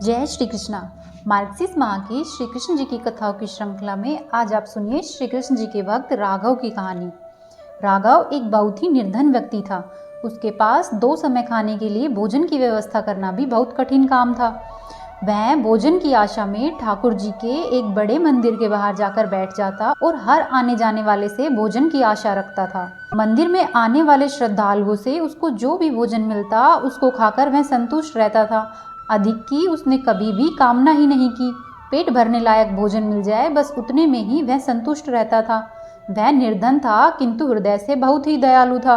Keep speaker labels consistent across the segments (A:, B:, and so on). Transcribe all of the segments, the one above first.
A: जय श्री कृष्णा। मार्गशीर्ष माह की श्री कृष्ण जी की कथाओं की श्रृंखला में आज आप सुनिए श्री कृष्ण जी के भक्त राघव की कहानी। राघव एक बहुत ही निर्धन व्यक्ति था। उसके पास 2 समय खाने के लिए भोजन की व्यवस्था करना भी बहुत कठिन काम था। वह भोजन की आशा में ठाकुर जी के एक बड़े मंदिर के बाहर जाकर बैठ जाता और हर आने जाने वाले से भोजन की आशा रखता था। मंदिर में आने वाले श्रद्धालुओं से उसको जो भी भोजन मिलता उसको खाकर वह संतुष्ट रहता था। अधिक की उसने कभी भी कामना ही नहीं की। पेट भरने लायक भोजन मिल जाए बस उतने में ही वह संतुष्ट रहता था। वह निर्धन था किंतु हृदय से बहुत ही दयालु था।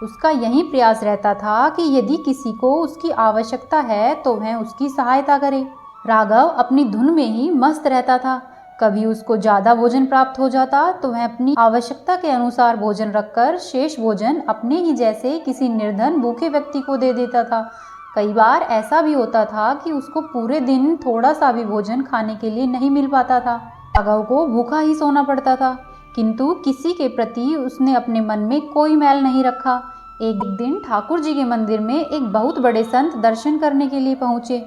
A: उसका यही प्रयास रहता था कि यदि किसी को उसकी आवश्यकता है तो वह उसकी सहायता करे। राघव अपनी धुन में ही मस्त रहता था। कभी उसको ज़्यादा भोजन प्राप्त हो जाता तो वह अपनी आवश्यकता के अनुसार भोजन रखकर शेष भोजन अपने ही जैसे किसी निर्धन भूखे व्यक्ति को दे देता था। कई बार ऐसा भी होता था कि उसको पूरे दिन थोड़ा सा भी भोजन खाने के लिए नहीं मिल पाता था। राघव को भूखा ही सोना पड़ता था, किंतु किसी के प्रति उसने अपने मन में कोई मैल नहीं रखा। एक दिन ठाकुर जी के मंदिर में एक बहुत बड़े संत दर्शन करने के लिए पहुँचे।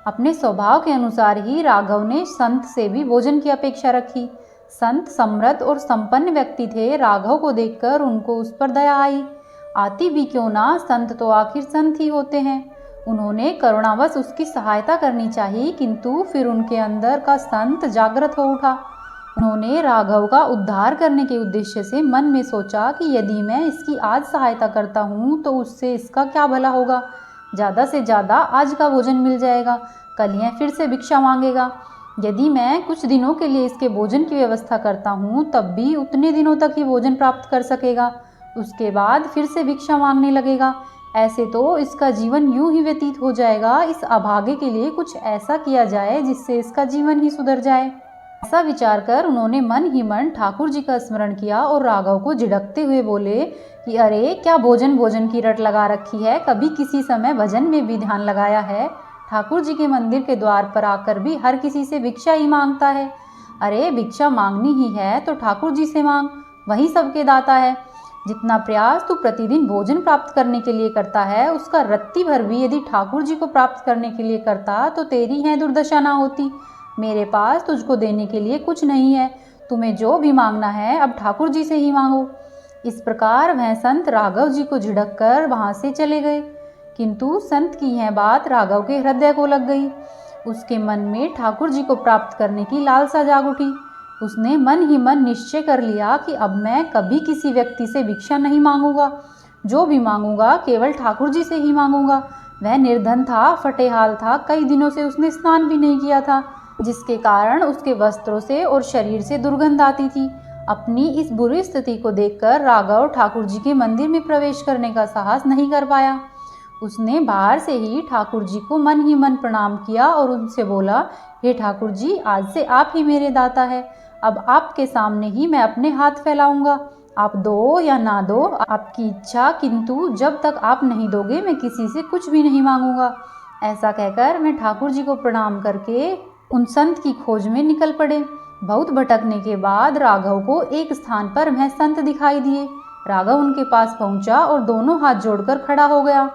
A: अपने स्वभाव के अनुसार ही राघव ने संत से भी भोजन की अपेक्षा रखी। संत समृद्ध और संपन्न व्यक्ति थे। राघव को देखकर उनको उस पर दया आई। आती भी क्यों ना, संत तो आखिर संत ही होते हैं। उन्होंने करुणावश उसकी सहायता करनी चाहिए, किंतु फिर उनके अंदर का संत जागृत हो उठा। उन्होंने राघव का उद्धार करने के उद्देश्य से मन में सोचा कि यदि मैं इसकी आज सहायता करता हूँ तो उससे इसका क्या भला होगा। ज़्यादा से ज़्यादा आज का भोजन मिल जाएगा, कल यह फिर से भिक्षा मांगेगा। यदि मैं कुछ दिनों के लिए इसके भोजन की व्यवस्था करता हूँ तब भी उतने दिनों तक ही भोजन प्राप्त कर सकेगा, उसके बाद फिर से भिक्षा मांगने लगेगा। ऐसे तो इसका जीवन यूं ही व्यतीत हो जाएगा। इस अभागे के लिए कुछ ऐसा किया जाए जिससे इसका जीवन ही सुधर जाए। ऐसा विचार कर उन्होंने मन ही मन ठाकुर जी का स्मरण किया और राघव को झिड़कते हुए बोले कि अरे क्या भोजन भोजन की रट लगा रखी है, कभी किसी समय भजन में भी ध्यान लगाया है। ठाकुर जी के मंदिर के द्वार पर आकर भी हर किसी से भिक्षा ही मांगता है। अरे भिक्षा मांगनी ही है तो ठाकुर जी से मांग, वही सबके दाता है। जितना प्रयास तू प्रतिदिन भोजन प्राप्त करने के लिए करता है उसका रत्ती भर भी यदि ठाकुर जी को प्राप्त करने के लिए करता तो तेरी है दुर्दशा ना होती। मेरे पास तुझको देने के लिए कुछ नहीं है, तुम्हें जो भी मांगना है अब ठाकुर जी से ही मांगो। इस प्रकार वह संत राघव जी को झिड़क कर वहाँ से चले गए, किंतु संत की यह बात राघव के हृदय को लग गई। उसके मन में ठाकुर जी को प्राप्त करने की लालसा जाग उठी। उसने मन ही मन निश्चय कर लिया कि अब मैं कभी किसी व्यक्ति से भिक्षा नहीं मांगूंगा, जो भी मांगूंगा केवल ठाकुर जी से ही मांगूंगा। वह निर्धन था, फटेहाल था, कई दिनों से उसने स्नान भी नहीं किया था, जिसके कारण उसके वस्त्रों से और शरीर से दुर्गंध आती थी। अपनी इस बुरी स्थिति को देखकर राघव ठाकुर जी के मंदिर में प्रवेश करने का साहस नहीं कर पाया। उसने बाहर से ही ठाकुर जी को मन ही मन प्रणाम किया और उनसे बोला, हे ठाकुर जी, आज से आप ही मेरे दाता है। अब आपके सामने ही मैं अपने हाथ फैलाऊंगा, आप दो या ना दो आपकी इच्छा, किंतु जब तक आप नहीं दोगे मैं किसी से कुछ भी नहीं मांगूंगा। ऐसा कहकर मैं ठाकुर जी को प्रणाम करके उन संत की खोज में निकल पड़े। बहुत भटकने के बाद राघव को एक स्थान पर वह संत दिखाई दिए। राघव उनके पास पहुंचा और दोनों हाथ जोड़कर खड़ा हो गया।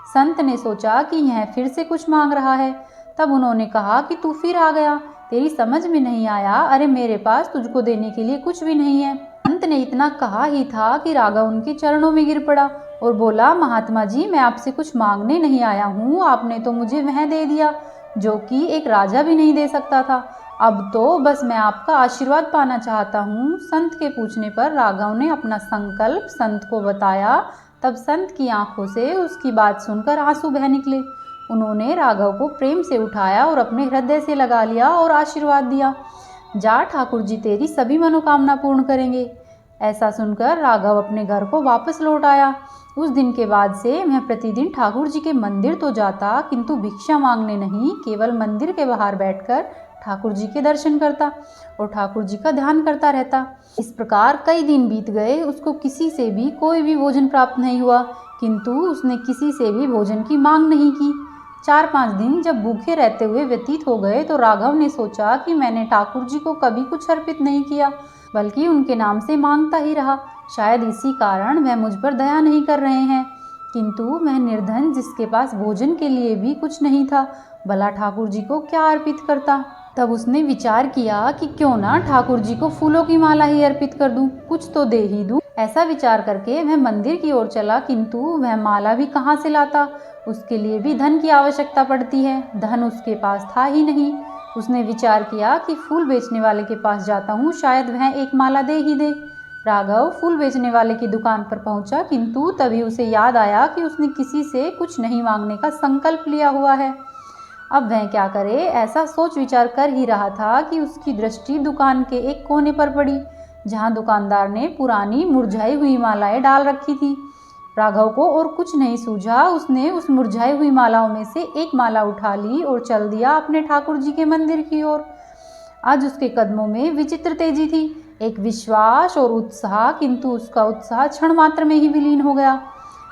A: संत ने सोचा कि यह फिर से कुछ मांग रहा है। तब उन्होंने कहा कि तू फिर आ गया, तेरी समझ में नहीं आया। अरे मेरे पास तुझको देने के लिए कुछ भी नहीं है। संत ने इतना कहा ही था कि राघव उनके चरणों में गिर पड़ा और बोला, महात्मा जी, मैं आपसे कुछ मांगने नहीं आया हूँ, आपने तो मुझे वह दे दिया जो कि एक राजा भी नहीं दे सकता था। अब तो बस मैं आपका आशीर्वाद पाना चाहता हूँ। संत के पूछने पर राघव ने अपना संकल्प संत को बताया। तब संत की आंखों से उसकी बात सुनकर आंसू बह निकले। उन्होंने राघव को प्रेम से उठाया और अपने हृदय से लगा लिया और आशीर्वाद दिया, जा ठाकुर जी तेरी सभी मनोकामना पूर्ण करेंगे। ऐसा सुनकर राघव अपने घर को वापस लौट आया। उस दिन के बाद से वह प्रतिदिन ठाकुर जी के मंदिर तो जाता, किंतु भिक्षा मांगने नहीं, केवल मंदिर के बाहर बैठकर ठाकुर जी के दर्शन करता और ठाकुर जी का ध्यान करता रहता। इस प्रकार कई दिन बीत गए। उसको किसी से भी कोई भी भोजन प्राप्त नहीं हुआ, किंतु उसने किसी से भी भोजन की मांग नहीं की। 4-5 दिन जब भूखे रहते हुए व्यतीत हो गए तो राघव ने सोचा कि मैंने ठाकुर जी को कभी कुछ अर्पित नहीं किया, बल्कि उनके नाम से मांगता ही रहा। शायद इसी कारण वह मुझ पर दया नहीं कर रहे हैं। किंतु वह निर्धन जिसके पास भोजन के लिए भी कुछ नहीं था, भला ठाकुर जी को क्या अर्पित करता। तब उसने विचार किया कि क्यों ना ठाकुर जी को फूलों की माला ही अर्पित कर दूं, कुछ तो दे ही दूं। ऐसा विचार करके वह मंदिर की ओर चला, किंतु वह माला भी कहाँ से लाता, उसके लिए भी धन की आवश्यकता पड़ती है। धन उसके पास था ही नहीं। उसने विचार किया कि फूल बेचने वाले के पास जाता हूँ, शायद वह एक माला दे ही दे। राघव फूल बेचने वाले की दुकान पर पहुंचा, किंतु तभी उसे याद आया कि उसने किसी से कुछ नहीं मांगने का संकल्प लिया हुआ है। अब वह क्या करे, ऐसा सोच विचार कर ही रहा था कि उसकी दृष्टि दुकान के एक कोने पर पड़ी, जहां दुकानदार ने पुरानी मुरझाई हुई मालाएं डाल रखी थी। राघव को और कुछ नहीं सूझा। उसने उस मुरझाई हुई मालाओं में से एक माला उठा ली और चल दिया अपने ठाकुर जी के मंदिर की ओर। आज उसके कदमों में विचित्र तेजी थी, एक विश्वास और उत्साह, किंतु उसका उत्साह क्षण मात्र में ही विलीन हो गया।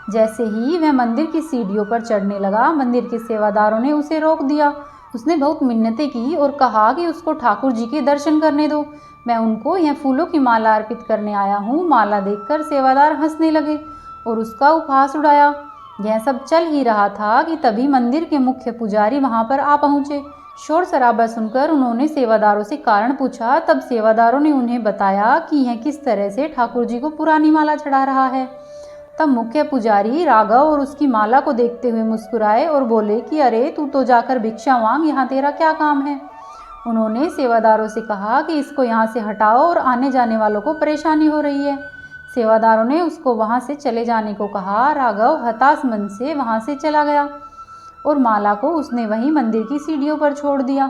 A: जैसे ही वह मंदिर की सीढ़ियों पर चढ़ने लगा, मंदिर के सेवादारों ने उसे रोक दिया। उसने बहुत मिन्नतें की और कहा कि उसको ठाकुर जी के दर्शन करने दो, मैं उनको यह फूलों की माला अर्पित करने आया हूँ। माला देखकर सेवादार हंसने लगे और उसका उपहास उड़ाया। यह सब चल ही रहा था कि तभी मंदिर के मुख्य पुजारी वहां पर आ पहुंचे। शोर शराबा सुनकर उन्होंने सेवादारों से कारण पूछा। तब सेवादारों ने उन्हें बताया कि यह किस तरह से ठाकुर जी को पुरानी माला चढ़ा रहा है। तब मुख्य पुजारी राघव और उसकी माला को देखते हुए मुस्कुराए और बोले कि अरे तू तो जाकर भिक्षा मांग, यहाँ तेरा क्या काम है। उन्होंने सेवादारों से कहा कि इसको यहाँ से हटाओ और आने जाने वालों को परेशानी हो रही है। सेवादारों ने उसको वहाँ से चले जाने को कहा। राघव हताश मन से वहाँ से चला गया और माला को उसने वहीं मंदिर की सीढ़ियों पर छोड़ दिया।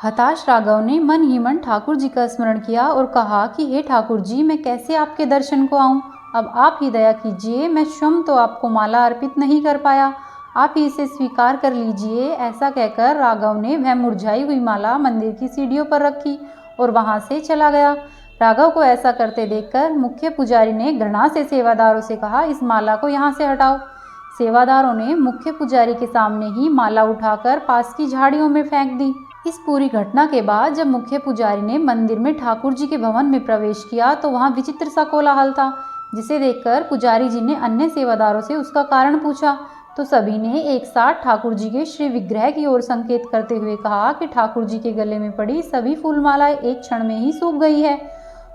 A: हताश राघव ने मन ही मन ठाकुर जी का स्मरण किया और कहा कि हे ठाकुर जी, मैं कैसे आपके दर्शन को आऊँ, अब आप ही दया कीजिए। मैं स्वयं तो आपको माला अर्पित नहीं कर पाया, आप ही इसे स्वीकार कर लीजिए। ऐसा कहकर राघव ने वह मुरझाई हुई माला मंदिर की सीढ़ियों पर रखी और वहां से चला गया। राघव को ऐसा करते देखकर मुख्य पुजारी ने घृणा से सेवादारों से कहा, इस माला को यहाँ से हटाओ। सेवादारों ने मुख्य पुजारी के सामने ही माला उठाकर पास की झाड़ियों में फेंक दी। इस पूरी घटना के बाद जब मुख्य पुजारी ने मंदिर में ठाकुर जी के भवन में प्रवेश किया तो वहां विचित्र सा कोलाहल था, जिसे देखकर पुजारी जी ने अन्य सेवादारों से उसका कारण पूछा तो सभी ने एक साथ ठाकुर जी के श्री विग्रह की ओर संकेत करते हुए कहा कि ठाकुर जी के गले में पड़ी सभी फूलमालाएं एक क्षण में ही सूख गई है।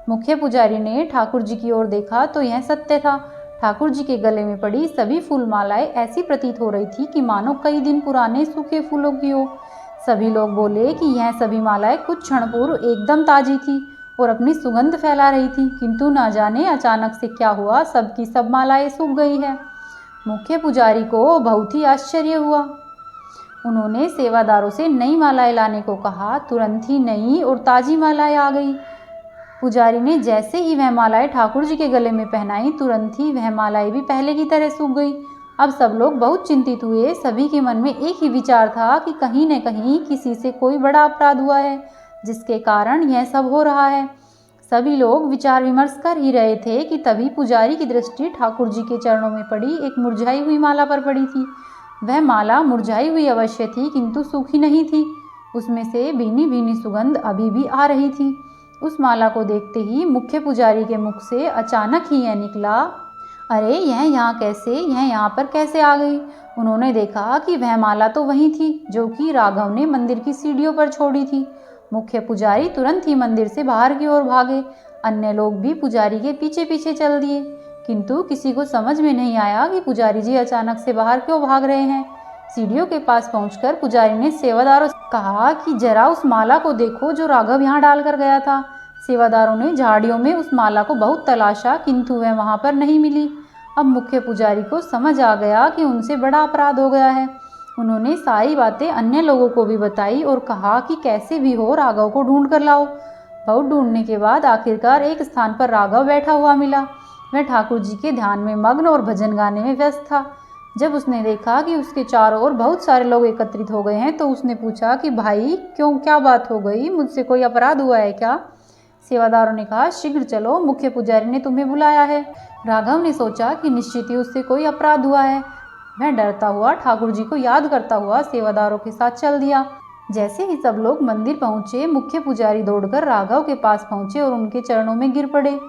A: मुख्य पुजारी ने ठाकुर जी की ओर देखा तो यह सत्य था। ठाकुर जी के गले में पड़ी सभी फूलमालाएं ऐसी प्रतीत हो रही थी कि मानो कई दिन पुराने सूखे फूलों की हो। सभी लोग बोले कि यह सभी मालाएं कुछ क्षण पूर्व एकदम ताजी थी और अपनी सुगंध फैला रही थी, किंतु ना जाने अचानक से क्या हुआ, सबकी सब मालाएं सूख गई है। मुख्य पुजारी को बहुत ही आश्चर्य हुआ। उन्होंने सेवादारों से नई मालाएं लाने को कहा। तुरंत ही नई और ताजी मालाएं आ गई। पुजारी ने जैसे ही वह मालाएं ठाकुर जी के गले में पहनाई, तुरंत ही वह मालाएं भी पहले की तरह सूख गई। अब सब लोग बहुत चिंतित हुए। सभी के मन में एक ही विचार था कि कहीं न कहीं किसी से कोई बड़ा अपराध हुआ है, जिसके कारण यह सब हो रहा है। सभी लोग विचार विमर्श कर ही रहे थे कि तभी पुजारी की दृष्टि ठाकुर जी के चरणों में पड़ी एक मुरझाई हुई माला पर पड़ी थी। वह माला मुरझाई हुई अवश्य थी, किंतु सूखी नहीं थी। उसमें से भीनी भीनी सुगंध अभी भी आ रही थी। उस माला को देखते ही मुख्य पुजारी के मुख से अचानक ही यह निकला, अरे यह यहाँ कैसे, यह यहाँ पर कैसे आ गई। उन्होंने देखा कि वह माला तो वही थी जो कि राघव ने मंदिर की सीढ़ियों पर छोड़ी थी। मुख्य पुजारी तुरंत ही मंदिर से बाहर की ओर भागे। अन्य लोग भी पुजारी के पीछे पीछे चल दिए, किंतु किसी को समझ में नहीं आया कि पुजारी जी अचानक से बाहर क्यों भाग रहे हैं। सीढ़ियों के पास पहुंचकर पुजारी ने सेवादारों से कहा कि जरा उस माला को देखो जो राघव यहाँ डाल कर गया था। सेवादारों ने झाड़ियों में उस माला को बहुत तलाशा, किंतु वह वहां पर नहीं मिली। अब मुख्य पुजारी को समझ आ गया कि उनसे बड़ा अपराध हो गया है। उन्होंने सारी बातें अन्य लोगों को भी बताई और कहा कि कैसे भी हो राघव को ढूंढ कर लाओ। बहुत ढूंढने के बाद आखिरकार एक स्थान पर राघव बैठा हुआ मिला। वह ठाकुर जी के ध्यान में मग्न और भजन गाने में व्यस्त था। जब उसने देखा कि उसके चारों ओर बहुत सारे लोग एकत्रित हो गए हैं तो उसने पूछा कि भाई क्यों, क्या बात हो गई, मुझसे कोई अपराध हुआ है क्या। सेवादारों ने कहा, शीघ्र चलो, मुख्य पुजारी ने तुम्हें बुलाया है। राघव ने सोचा कि निश्चित ही उससे कोई अपराध हुआ है। वह डरता हुआ ठाकुर जी को याद करता हुआ सेवादारों के साथ चल दिया। जैसे ही सब लोग मंदिर पहुंचे, मुख्य पुजारी दौड़कर राघव के पास पहुंचे और उनके चरणों में गिर पड़े।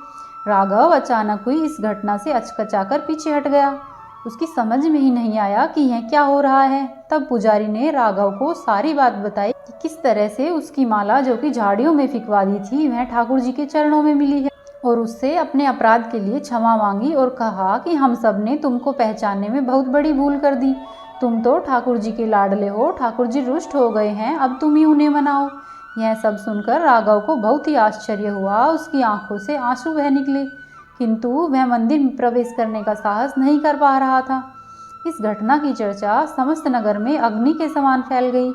A: राघव अचानक हुई इस घटना से अचकचाकर पीछे हट गया। उसकी समझ में ही नहीं आया कि यह क्या हो रहा है। तब पुजारी ने राघव को सारी बात बताई कि किस तरह से उसकी माला जो कि झाड़ियों में फिकवा दी थी वह ठाकुर जी के चरणों में मिली है, और उससे अपने अपराध के लिए क्षमा मांगी और कहा कि हम सब ने तुमको पहचानने में बहुत बड़ी भूल कर दी। तुम तो ठाकुर जी के लाडले हो, ठाकुर जी रुष्ट हो गए हैं, अब तुम ही उन्हें मनाओ। यह सब सुनकर राघव को बहुत ही आश्चर्य हुआ, उसकी आंखों से आंसू बह निकले, किंतु वह मंदिर में प्रवेश करने का साहस नहीं कर पा रहा था। इस घटना की चर्चा समस्त नगर में अग्नि के समान फैल गई।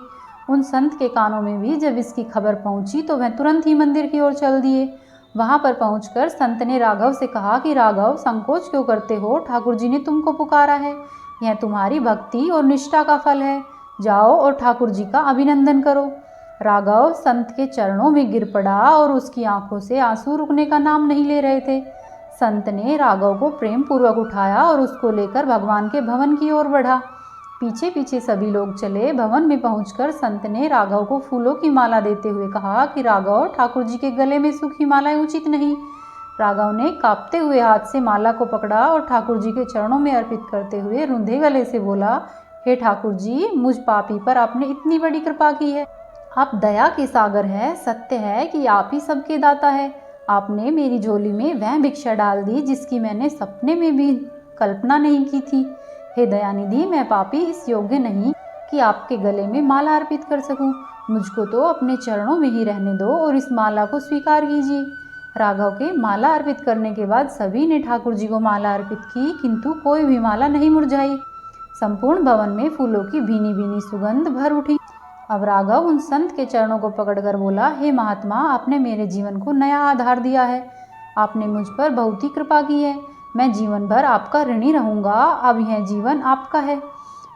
A: उन संत के कानों में भी जब इसकी खबर पहुंची तो वह तुरंत ही मंदिर की ओर चल दिए। वहां पर पहुंचकर संत ने राघव से कहा कि राघव, संकोच क्यों करते हो, ठाकुर जी ने तुमको पुकारा है, यह तुम्हारी भक्ति और निष्ठा का फल है, जाओ और ठाकुर जी का अभिनंदन करो। राघव संत के चरणों में गिर पड़ा और उसकी आंखों से आंसू रुकने का नाम नहीं ले रहे थे। संत ने राघव को प्रेम पूर्वक उठाया और उसको लेकर भगवान के भवन की ओर बढ़ा। पीछे पीछे सभी लोग चले। भवन में पहुंचकर संत ने राघव को फूलों की माला देते हुए कहा कि राघव, ठाकुर जी के गले में सूखी मालाएं उचित नहीं। राघव ने कांपते हुए हाथ से माला को पकड़ा और ठाकुर जी के चरणों में अर्पित करते हुए रुंधे गले से बोला, हे ठाकुर जी, मुझ पापी पर आपने इतनी बड़ी कृपा की है। आप दया के सागर है। सत्य है कि आप ही सबके दाता है। आपने मेरी झोली में वह भिक्षा डाल दी जिसकी मैंने सपने में भी कल्पना नहीं की थी। हे दयानिधि, मैं पापी इस योग्य नहीं कि आपके गले में माला अर्पित कर सकूं। मुझको तो अपने चरणों में ही रहने दो और इस माला को स्वीकार कीजिए। राघव के माला अर्पित करने के बाद सभी ने ठाकुर जी को माला अर्पित की, किंतु कोई भी माला नहीं मुरझाई। संपूर्ण भवन में फूलों की भीनी भीनी सुगंध भर उठी। अब राघव उन संत के चरणों को पकड़कर बोला, हे महात्मा, आपने मेरे जीवन को नया आधार दिया है। आपने मुझ पर बहुत ही कृपा की है। मैं जीवन भर आपका ऋणी रहूंगा। अब यह जीवन आपका है,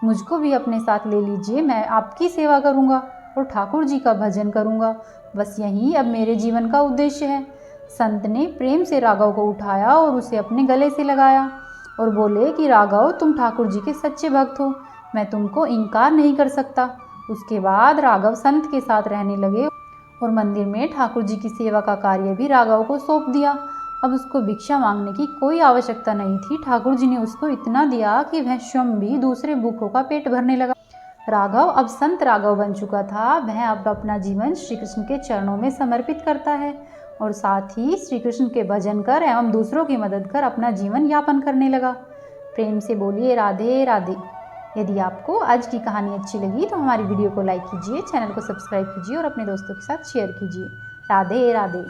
A: मुझको भी अपने साथ ले लीजिए। मैं आपकी सेवा करूंगा और ठाकुर जी का भजन करूंगा। बस यही अब मेरे जीवन का उद्देश्य है। संत ने प्रेम से राघव को उठाया और उसे अपने गले से लगाया और बोले कि राघव, तुम ठाकुर जी के सच्चे भक्त हो, मैं तुमको इनकार नहीं कर सकता। उसके बाद राघव संत के साथ रहने लगे और मंदिर में ठाकुर जी की सेवा का कार्य भी राघव को सौंप दिया। अब उसको भिक्षा मांगने की कोई आवश्यकता नहीं थी। ठाकुर जी ने उसको इतना दिया कि वह स्वयं भी दूसरे भूखों का पेट भरने लगा। राघव अब संत राघव बन चुका था। वह अब अपना जीवन श्री कृष्ण के चरणों में समर्पित करता है और साथ ही श्री कृष्ण के भजन कर एवं दूसरों की मदद कर अपना जीवन यापन करने लगा। प्रेम से बोलिए राधे राधे। यदि आपको आज की कहानी अच्छी लगी तो हमारी वीडियो को लाइक कीजिए, चैनल को सब्सक्राइब कीजिए और अपने दोस्तों के साथ शेयर कीजिए। राधे राधे।